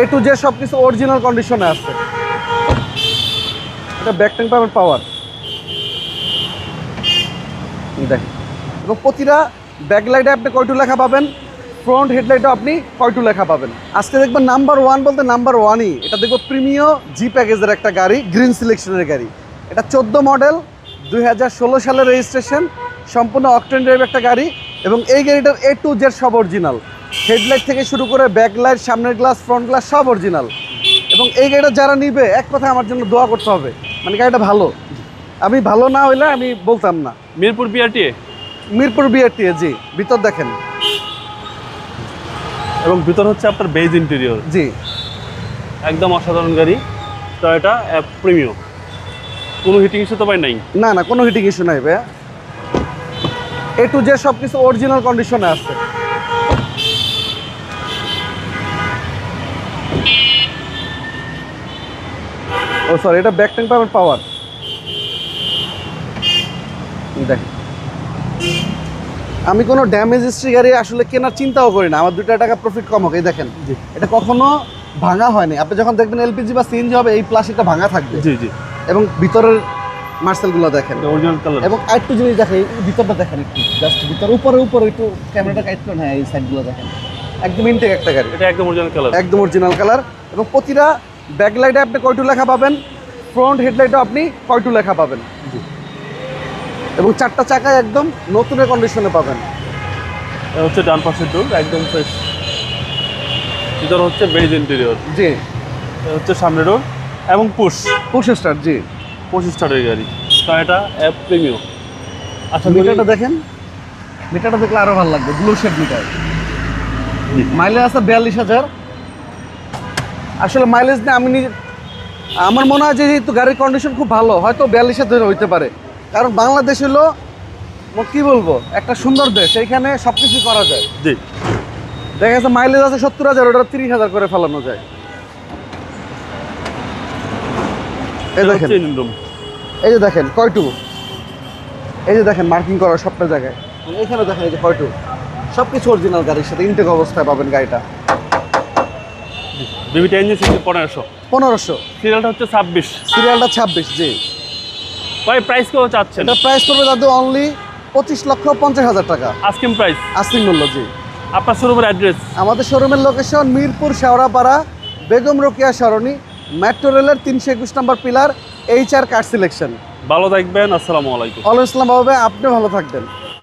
A to Z সব কিছু original কন্ডিশনে আছে। এটা ব্যাক ট্যাঙ্ক পাবেন পাওয়ার, দেখেন। এবং প্রতিটা ব্যাকলাইটে আপনি কয়টু লেখা পাবেন, ফ্রন্ট হেডলাইটও আপনি কয়টু লেখা পাবেন। আজকে দেখবেন নাম্বার ওয়ান বলতে নাম্বার ওয়ানই, এটা দেখবো প্রিমিয়র জি প্যাকেজের একটা গাড়ি, গ্রিন সিলেকশনের গাড়ি। এটা 14 মডেল, 2016 সালের রেজিস্ট্রেশন, সম্পূর্ণ অকটেন ড্রাইভ একটা গাড়ি। এবং এই গাড়িটার এ টু জেড সব অরিজিনাল, হেডলাইট থেকে শুরু করে ব্যাকলাইট, সামনের গ্লাস, ফ্রন্ট গ্লাস সব অরিজিনাল। এবং এই গাড়িটা যারা নিবে এক কথা আমার জন্য দোয়া করতে হবে, মানে গাড়িটা ভালো। আমি ভালো না হইলে আমি বলতাম না। মিরপুর বিআরটিএ, মিরপুর বিআরটিএ, জি। ভিতর দেখেন, এবং ভিতর হচ্ছে আপনার বেজ ইন্টেরিয়র, জি। একদম অসাধারণ গাড়ি। টয়োটা প্রিমিয়র, কোনো হিটিং ইস্যু তো ভাই নাই? না না, কোনো হিটিং ইস্যু নাই ভাইয়া। এ টু জেড সব কিছু অরিজিনাল কন্ডিশনে আছে। ও সরি, এটা ব্যাক ট্যাঙ্ক পাবেন পাওয়ার, দেখেন। আমি কোনো ড্যামেজ হিস্ট্রি গাড়ি আসলে কেনার চিন্তাও করি না, আমার 2 টাকা প্রফিট কম হোক। এই দেখেন, এটা কখনো ভাঙা হয়নি। আপনি যখন দেখবেন এলপিজি বা সিএনজি হবে, এই প্লাস্টিকটা ভাঙা থাকবে। জি জি। এবং ভিতরের মার্সেলগুলো দেখেন, অরিজিনাল কালার। এবং আরেকটু জিনিস দেখেন, এই ভিতরটা দেখেন একটু, জাস্ট ভিতর উপরে উপরে একটু ক্যামেরাটা কাইট করেন। হ্যাঁ, এই সাইডগুলো দেখেন, একদম ইনটেক একটা গাড়ি, এটা একদম অরিজিনাল কালার, একদম অরিজিনাল কালার। এবং প্রতিটা ব্যাকলাইটে আপনি কয়টু লেখা পাবেন, ফ্রন্ট হেডলাইটও আপনি কয়টু লেখা পাবেন। এবং 4টা চাকায় একদম নতুনের কন্ডিশনে পাবেন। এটা হচ্ছে ডান পাশের ডোর, একদম ফ্রেশ। ভিতর হচ্ছে বেজ ইন্টেরিয়র, জি। এটা হচ্ছে সামনের ডোর এবং পুশ স্টার, জি। স্টারের গাড়ি, টয়োটা প্রিমিয়র। আচ্ছা, মিটারটা দেখেন, মিটারটা দেখলে আরো ভালো লাগবে, ব্লু শেড মিটার। মাইলেজ আছে 42,000। আসলে মাইলেজ নিয়ে আমি আমার মনে হয় যে যেহেতু গাড়ির কন্ডিশন খুব ভালো, হয়তো 42,000 হইতে পারে। কারণ বাংলাদেশ হলো কি বলবো, একটা সুন্দর দেশ, এইখানে সব কিছু করা যায়। জি। দেখা যাচ্ছে মাইলেজ আছে 70,000, ওটা 30,000 করে ফেলানো যায়। এই দেখেন, এই যে দেখেন কয়টু, এই যে দেখেন মার্কিং করা সবটা জায়গায়। এখানে দেখেন এই যে কয়টু, সব কিছু অরিজিনাল গাড়ির সাথে ইনটেক অবস্থায় পাবেন গাড়িটা। বিবিটা ইঞ্জিন সিসি 1500, সিরিয়ালটা হচ্ছে 26, সিরিয়ালটা 26, জি। ভাই প্রাইস কেউ চাচ্ছেন? এটা প্রাইস করবে দাদু অনলি 25,50,000 টাকা, আস্কিং প্রাইস, আস্কিং মূল্য, জি। আপনার শোরুমের অ্যাড্রেস? আমাদের শোরুমের লোকেশন মিরপুর শেওড়াপাড়া, বেগম রোকেয়া সরণি, মেট্রো রেলের 321 নম্বর পিলার, HR কার সিলেকশন। ভালো থাকবেন, আসসালামু আলাইকুম। ওয়ালাইকুম আসসালাম বাবা, আপনি ভালো থাকবেন।